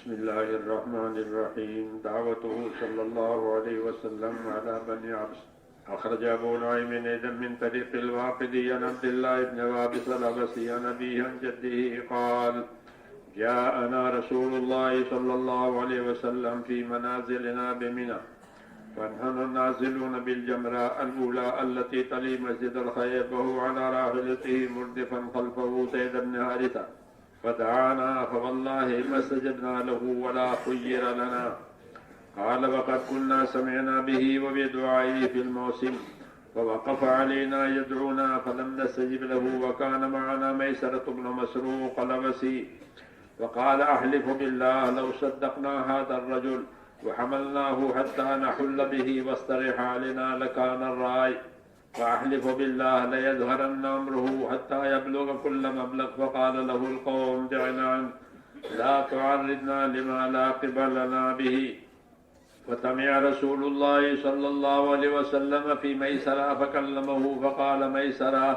بسم الله الرحمن الرحيم. دعوته صلى الله عليه وسلم على بني عبس. أخرج أبو نعيم أيضا من طريق الواقدي عن عبد الله بن وابس العبسي عن أبيه عن جده قال: جاءنا رسول الله صلى الله عليه وسلم في منازلنا بمنى ونحن نازلون بالجمراء الأولى التي تلي مسجد الخيب وهو على راحلته مردفا خلفه زيد بن حارثة فدعانا فوالله ما استجبنا له ولا خير لنا. قال: وقد كنا سمعنا به وبدعائه في الموسم فوقف علينا يدعونا فلم نستجب له. وكان معنا ميسرة بن مسروق العبسي وقال: أحلف بالله لو صدقنا هذا الرجل وحملناه حتى نحل به واستريح علينا لكان الرأي، وأحلف بالله ليظهرن أمره حتى يبلغ كل مبلغ. فقال له القوم: دعنا عنه لا تعرضنا لما لا قبل لنا به. فتمع رسول الله صلى الله عليه وسلم في ميسرة فكلمه فقال: ميسرة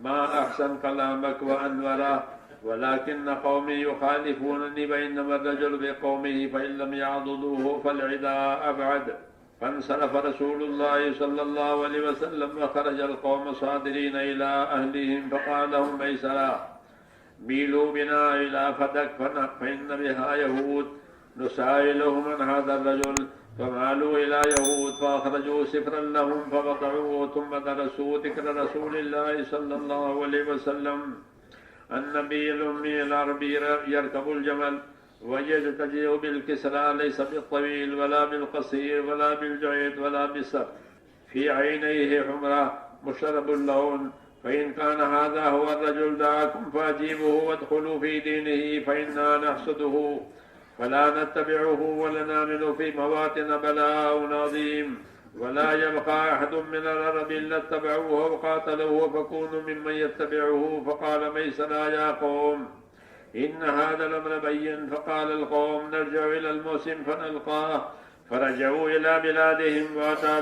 ما أحسن كلامك وأنوره، ولكن قومي يخالفونني بينما الرجل بقومه فإن لم يعضدوه فالعداء أبعد. فانصرف رسول الله صلى الله عليه وسلم وخرج القوم صادرين إلى أهلهم فقال لهم ميسرة: ميلوا بنا إلى فدك فإن بها يهود نسائلهم عن هذا الرجل. فمالوا إلى يهود فأخرجوا سفرا لهم فوضعوه ثم درسوا ذكر رسول الله صلى الله عليه وسلم: النبي الأمي العربي يركب الجمل ويجتزئ بالكسرى ليس بالطويل ولا بالقصير ولا بالجعيد ولا بالسر، في عينيه حمرة مشرب اللون. فإن كان هذا هو الرجل دعاكم فأجيبوه وادخلوا في دينه فإنا نحسده فلا نتبعه ولنعمل في مواطن بلاء عظيم. ولا يبقى أحد من العرب إلا اتبعوه وقاتلوه فكونوا ممن يتبعه. فقال ميسرة: يا قوم إن هذا الأمر بين. فقال القوم: نرجع إلى الموسم فنلقاه. فرجعوا إلى بلادهم وأبى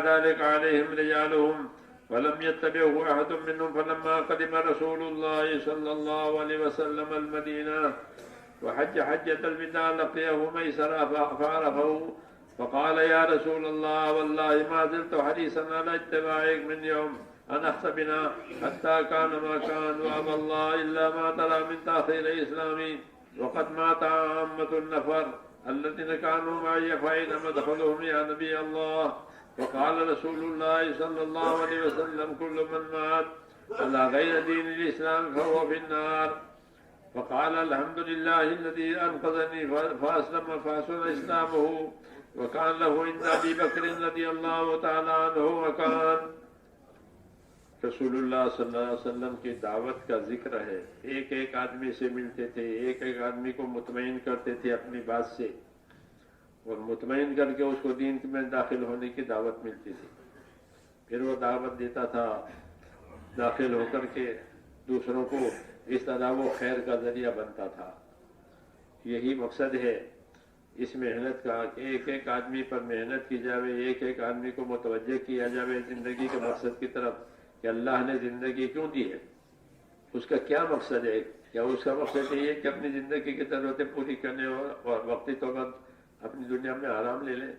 ذلك عليهم رجالهم ولم يتبعه أحد منهم. فلما قدم رسول الله صلى الله عليه وسلم المدينة وحج حجة الوداع لقيه ميسرة فعرفه فقال: يا رسول الله والله ما زلت حريصا على اتباعك من يوم أن أخذ حتى كان ما كان، وأبى الله إلا ما ترى من تأخير إسلامي وقد مات عامة النفر الذين كانوا معي فأين مدخلهم يا نبي الله؟ فقال رسول الله صلى الله عليه وسلم: كل من مات على غير دين الإسلام فهو في النار. فقال: الحمد لله الذي أنقذني فأسلم فحسن إسلامه. وكان له عند أبي بكر رضي الله تعالى عنه وكان. رسول اللہ صلی اللہ علیہ وسلم کی دعوت کا ذکر ہے. ایک ایک آدمی سے ملتے تھے، ایک ایک آدمی کو مطمئن کرتے تھے اپنی بات سے، اور مطمئن کر کے اس کو دین میں داخل ہونے کی دعوت ملتی تھی. پھر وہ دعوت دیتا تھا، داخل ہو کر کے دوسروں کو اس طرح وہ خیر کا ذریعہ بنتا تھا. یہی مقصد ہے اس محنت کا کہ ایک ایک آدمی پر محنت کی جاوے، ایک ایک آدمی کو متوجہ کیا جاوے زندگی کے مقصد کی طرف کہ اللہ نے زندگی کیوں دی ہے، اس کا کیا مقصد ہے. کیا اس کا مقصد یہ ہے کہ اپنی زندگی کی ضرورتیں پوری کرنے اور وقتی طور پر اپنی دنیا میں آرام لے لیں؟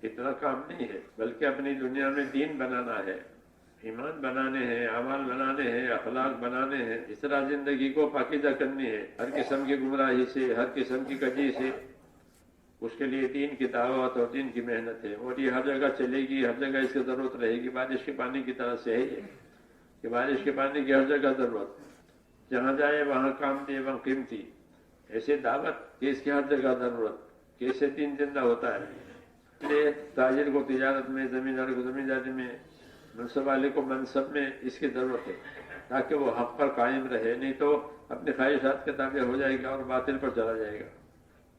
اتنا کام نہیں ہے، بلکہ اپنی دنیا میں دین بنانا ہے، ایمان بنانے ہیں، اعمال بنانے ہیں، اخلاق بنانے ہیں. اس طرح زندگی کو پاکیزہ کرنی ہے ہر قسم کی گمراہی سے، ہر قسم کی کجی سے. اس کے لیے دین کی دعوت اور دین کی محنت ہے، اور یہ ہر جگہ چلے گی، ہر جگہ اس کی ضرورت رہے گی. بارش کے پانی کی طرح سے ہے یہ کہ بارش کے پانی کی ہر جگہ ضرورت، جہاں جائے وہاں کام دے وہاں قیمتی. ایسے دعوت کہ اس کی ہر جگہ ضرورت، کیسے دین زندہ ہوتا ہے. اس لیے تاجر کو تجارت میں، زمیندار کو زمینداری میں، منصب والے کو منصب میں اس کی ضرورت ہے تاکہ وہ حق پر قائم رہے، نہیں تو اپنی خواہشات کے تابع ہو جائے گا اور باطل پر چلا جائے گا.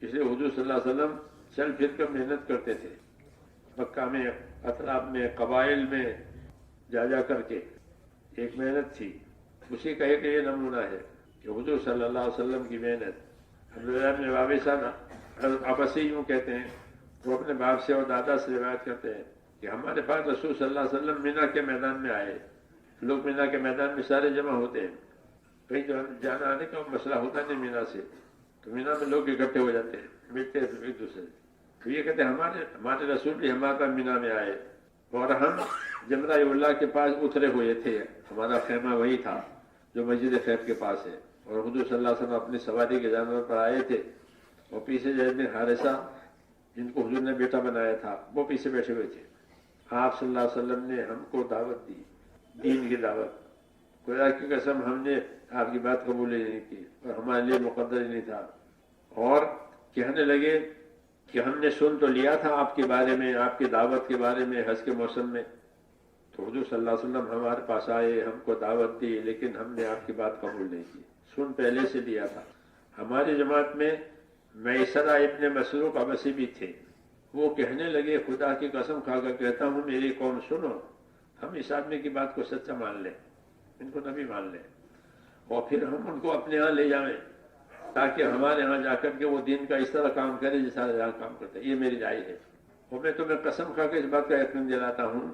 اس لیے حضور صلی اللہ علیہ وسلم چل پھر کر محنت کرتے تھے، مکہ میں، اطراف میں، قبائل میں جا کر کے. ایک محنت تھی، اسی کا ایک یہ نمونہ ہے کہ حضور صلی اللہ علیہ وسلم کی محنت. عبداللہ بن وابسہ عبسی یوں کہتے ہیں، وہ اپنے باپ سے اور دادا سے روایت کرتے ہیں کہ ہمارے پاس رسول صلی اللہ علیہ وسلم مینا کے میدان میں آئے. لوگ مینا کے میدان میں سارے جمع ہوتے ہیں، کہیں جانا آنے کا مسئلہ ہوتا نہیں مینا سے. تو مینا میں لوگ اکٹھے ہو جاتے ہیں, ملتے ہیں ایک دوسرے سے. تو یہ کہتے ہیں ہمارے رسول بھی ہمارے پاس مینا میں آئے اور ہم جمرہ اللہ کے پاس اترے ہوئے تھے. ہمارا خیمہ وہی تھا جو مسجد خیف کے پاس ہے, اور حضور صلی اللہ علیہ وسلم اپنی سواری کے جانور پر آئے تھے, اور پیچھے زید بن حارثہ جن کو حضور نے بیٹا بنایا تھا وہ پیچھے بیٹھے ہوئے تھے. آپ صلی اللہ علیہ وسلم نے ہم کو دعوت دی, دین کی دعوت. خدا کی قسم ہم نے آپ کی بات قبول ہی نہیں کی اور ہمارے لیے مقدر ہی نہیں تھا, اور کہنے لگے کہ ہم نے سن تو لیا تھا آپ کے بارے میں, آپ کی دعوت کے بارے میں حج کے موسم میں. تو حضور صلی اللہ علیہ وسلم ہمارے پاس آئے, ہم کو دعوت دی, لیکن ہم نے آپ کی بات قبول نہیں کی. سن پہلے سے لیا تھا. ہماری جماعت میں میسرہ ابن مسروق عبسی بھی تھے. وہ کہنے لگے خدا کی قسم کھا کر کہتا ہوں میری قوم سنو, ہم اس آدمی کی بات کو سچا مان لیں, ان کو نبی مان لیں, اور پھر ہم ان کو اپنے ہاں لے جائیں تاکہ ہمارے ہاں جا کر کے وہ دین کا اس طرح کام کرے جیسا یہاں کام کرتا ہے. یہ میری رائے ہے, اور میں تمہیں قسم کھا کے اس بات کا یقین دلاتا ہوں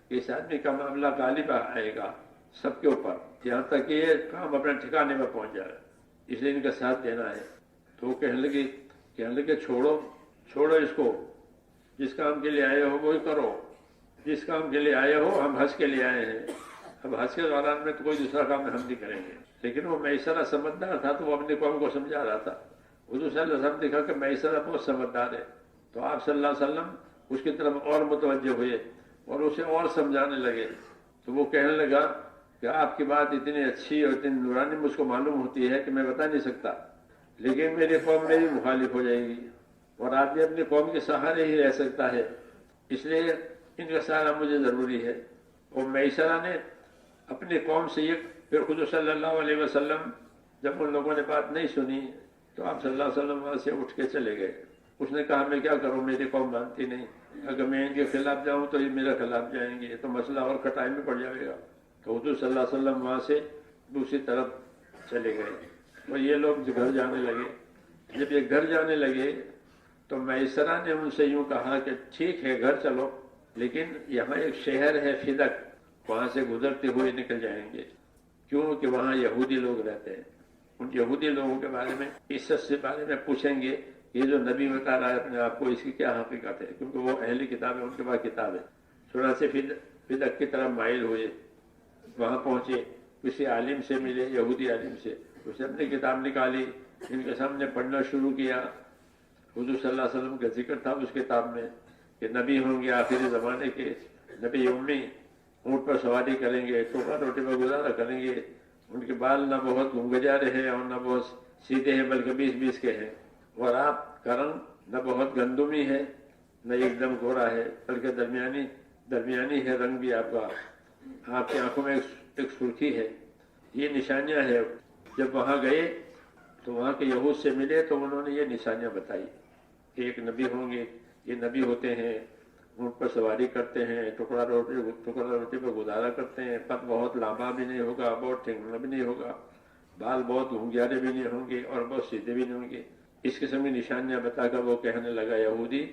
کہ اس آدمی کا معاملہ غالب آئے گا سب کے اوپر, یہاں تک کہ یہ کام اپنے ٹھکانے میں پہنچ جائے, اس لیے ان کا ساتھ دینا ہے. تو وہ کہنے لگے چھوڑو اس کو, جس کام کے لیے آئے ہو وہی کرو, جس کام کے لیے آئے ہو. ہم حج کے لیے آئے ہیں, اب حج کے دوران میں تو کوئی دوسرا کام ہم نہیں کریں گے. لیکن وہ میسرہ سمجھدار تھا تو وہ اپنی قوم کو سمجھا رہا تھا. حضور صلی اللہ علیہ وسلم دیکھا کہ میسرہ بہت سمجھدار ہے, تو آپ صلی اللہ علیہ وسلم اس کی طرف اور متوجہ ہوئے اور اسے اور سمجھانے لگے. تو وہ کہنے لگا کہ آپ کی بات اتنی اچھی اور اتنی نورانی مجھ کو معلوم ہوتی ہے کہ میں بتا نہیں سکتا, لیکن میری قوم میری مخالف ہو جائے گی, اور آدمی اپنی قوم کے سہارے ہی رہ سکتا ہے, اس لیے ان کا سہارا مجھے ضروری ہے. اور میسرہ نے اپنی قوم سے یہ, پھر حضور صلی اللہ علیہ وسلم جب ان لوگوں نے بات نہیں سنی تو آپ صلی اللہ علیہ وسلم وہاں سے اٹھ کے چلے گئے. اس نے کہا میں کیا کروں, میری قوم مانتی نہیں, اگر میں ان کے خلاف جاؤں تو یہ میرے خلاف جائیں گے, تو مسئلہ اور کٹائی میں پڑ جائے گا. تو حضور صلی اللہ علیہ وسلم وہاں سے دوسری طرف چلے گئے, اور یہ لوگ گھر جانے لگے. جب یہ گھر جانے لگے تو میسرہ نے ان سے یوں کہا کہ ٹھیک ہے گھر چلو, لیکن یہاں ایک شہر ہے فدق, وہاں سے گزرتے ہوئے نکل جائیں گے, کیونکہ وہاں یہودی لوگ رہتے ہیں. ان یہودی لوگوں کے بارے میں, عزت کے بارے میں پوچھیں گے یہ جو نبی بتا رہا ہے اپنے آپ کو, اس کی کیا حقیقت ہے, کیونکہ وہ اہلی کتاب ہے, ان کے پاس کتاب ہے. چنانچہ فدق کی طرف مائل ہوئے, وہاں پہنچے, کسی عالم سے ملے, یہودی عالم سے. اس نے اپنی کتاب نکالی, ان کے سامنے پڑھنا شروع کیا. حضور صلی اللہ علیہ وسلم کا ذکر تھا اس کتاب میں کہ نبی ہوں گے آخری زمانے کے, نبی امی, اونٹ پر سواری کریں گے, ٹوکا روٹی پر گزارا کریں گے, ان کے بال نہ بہت گنگجارے ہیں اور نہ بہت سیدھے ہیں بلکہ 20-20 کے ہیں, اور آپ کا رنگ نہ بہت گندمی ہے نہ ایک دم گورا ہے بلکہ درمیانی ہے رنگ بھی آپ کا, آپ کی آنکھوں میں ایک سرخی ہے. یہ نشانیاں ہیں. جب وہاں گئے تو وہاں کے یہود سے ملے تو انہوں نے یہ نشانیاں بتائی کہ ایک نبی ہوں گے, یہ نبی ہوتے ہیں, اونٹ پر سواری کرتے ہیں, ٹکڑا روٹی پہ گزارا کرتے ہیں, قد بہت لمبا بھی نہیں ہوگا, بہت ٹھنگنا بھی نہیں ہوگا, بال بہت گھنگیارے بھی نہیں ہوں گے اور بہت سیدھے بھی نہیں ہوں گے. اس قسم کی نشانیاں بتا کر وہ کہنے لگا یہودی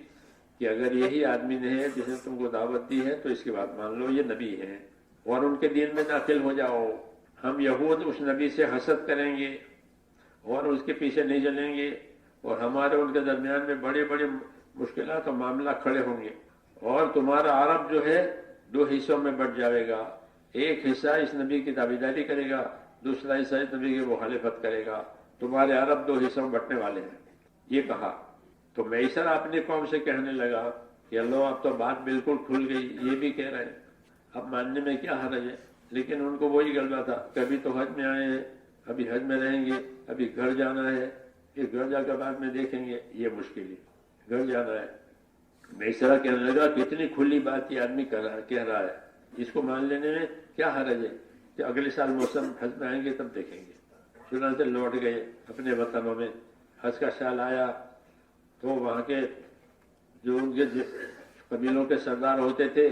کہ اگر یہی آدمی نے ہے جس نے تم کو دعوت دی ہے تو اس کی بات مان لو, یہ نبی ہے, اور ان کے دین میں داخل ہو جاؤ. ہم یہود اس نبی سے حسد کریں گے اور اس کے پیچھے نہیں چلیں گے, اور ہمارے ان کے درمیان میں بڑی بڑی مشکلات اور معاملہ کھڑے ہوں گے, اور تمہارا عرب جو ہے 2 حصوں میں بٹ جائے گا. ایک حصہ اس نبی کی تابعداری کرے گا, دوسرا حصہ اس نبی کی مخالفت کرے گا. تمہارے عرب 2 حصوں میں بٹنے والے ہیں. یہ کہا تو میسرہ اپنی قوم سے کہنے لگا کہ اللہ اب تو بات بالکل کھل گئی, یہ بھی کہہ رہے ہیں, اب ماننے میں کیا حرج ہے. لیکن ان کو وہی غلبہ تھا, کبھی تو حج میں آئے ہیں, ابھی حج میں رہیں گے, ابھی گھر جانا ہے, پھر گھر جا کر بعد میں دیکھیں گے, یہ مشکل ہے, گھر جانا ہے. میسرہ کہنے لگا کتنی کھلی بات یہ آدمی کہہ رہا ہے, اس کو مان لینے میں کیا حرج ہے کہ اگلے سال موسم حج میں آئیں گے تب دیکھیں گے. چنانچہ لوٹ گئے اپنے وطنوں میں. حج کا سال آیا تو وہاں کے جو ان کے قبیلوں کے سردار ہوتے تھے,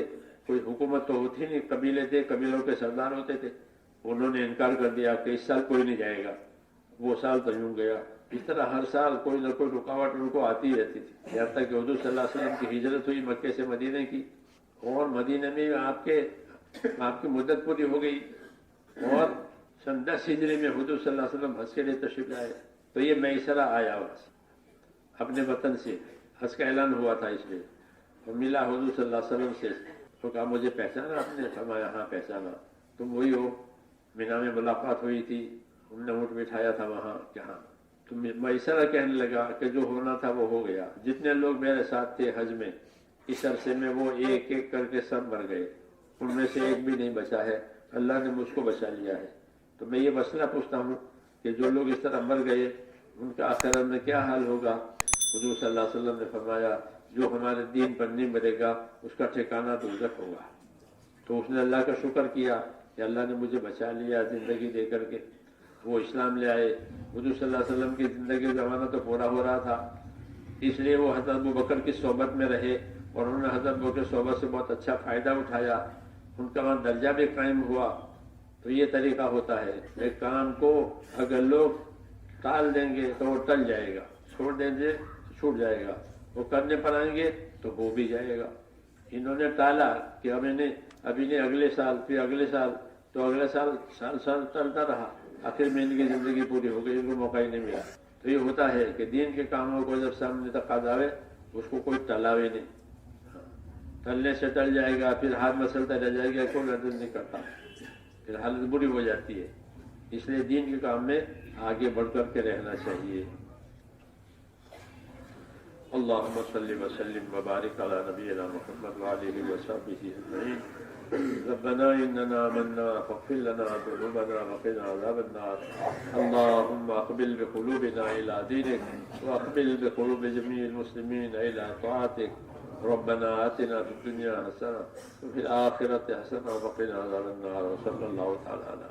کوئی حکومت تو ہوتی نہیں, قبیلے تھے, قبیلوں کے سردار ہوتے تھے, انہوں نے انکار کر دیا کہ اس سال کوئی نہیں جائے گا. وہ سال تو یوں گیا. اس طرح ہر سال کوئی نہ کوئی رکاوٹ ان کو آتی رہتی تھی, یہاں تک کہ حضور صلی اللہ علیہ وسلم کی ہجرت ہوئی مکے سے مدینے کی, اور مدینے میں آپ کی مدت پوری ہو گئی, اور سن 10 ہجری میں حضور صلی اللہ علیہ وسلم حج کے لیے تشریف لائے. تو یہ میسرہ آیا وہاں سے اپنے وطن سے، حج کا اعلان ہوا تھا اس لیے، اور ملا حضور صلی اللہ علیہ وسلم سے، تو کہا مجھے پہچانا آپ نے؟ فرمایا ہاں پہچانا، تم وہی ہو، مینا میں ملاقات ہوئی تھی، ہم نے اونٹ بٹھایا تھا وہاں کہ ہاں۔ تو میسرہ کہنے لگا کہ جو ہونا تھا وہ ہو گیا، جتنے لوگ میرے ساتھ تھے حج میں اس عرصے میں وہ ایک ایک کر کے سب مر گئے، ان میں سے ایک بھی نہیں بچا ہے، اللہ نے مجھ کو بچا لیا ہے۔ تو میں یہ مسئلہ پوچھتا ہوں کہ جو لوگ اس طرح مر گئے ان کا آخرت میں کیا حال ہوگا؟ حضور صلی اللہ علیہ وسلم نے فرمایا جو ہمارے دین پر نہیں مرے گا اس کا ٹھکانہ دوزخ ہوگا۔ تو اس نے اللہ کا شکر کیا کہ اللہ نے مجھے بچا لیا زندگی دے کر کے، وہ اسلام لے آئے۔ حضور صلی اللہ علیہ وسلم کی زندگی زمانہ تو پورا ہو رہا تھا، اس لیے وہ حضرت ابوبکر کی صحبت میں رہے اور انہوں نے حضرت ابوبکر کی صحبت سے بہت اچھا فائدہ اٹھایا، ان کا وہاں درجہ بھی قائم ہوا۔ تو یہ طریقہ ہوتا ہے، ایک کام کو اگر لوگ ٹال دیں گے تو وہ ٹل جائے گا، چھوڑ دیں گے چھوٹ جائے گا، وہ کرنے پر آئیں گے تو ہو بھی جائے گا۔ انہوں نے ٹالا کہ ابھی نہیں اگلے سال، پھر اگلے سال، تو اگلے سال سال چلتا رہا، آخر میں ان کی زندگی پوری ہو گئی، ان کو موقع ہی نہیں ملا۔ تو یہ ہوتا ہے کہ دین کے کاموں کو جب سامنے تقاضا آئے اس کو کوئی ٹلاوے نہیں، ٹلنے سے ٹل جائے گا، پھر ہاتھ مسلتا رہ جائے گا، کوئی مدد نہیں کرتا، پھر حالت بری ہو جاتی ہے۔ اس لیے دین کے کام میں آگے بڑھ کر کے رہنا چاہیے۔ اللہم صلی وسلم وبارک علی نبینا محمد وآلہ وصحبہ اجمعین۔ ربنا اننا آمنا فاغفر لنا ذنوبنا وقنا عذاب النار۔ اللهم اقبل بقلوبنا الى دينك واقبل بقلوب جميع المسلمين الى طاعتك۔ ربنا آتنا في الدنيا حسنة وفي الآخرة حسنة وقنا عذاب النار، وصلى الله تعالى على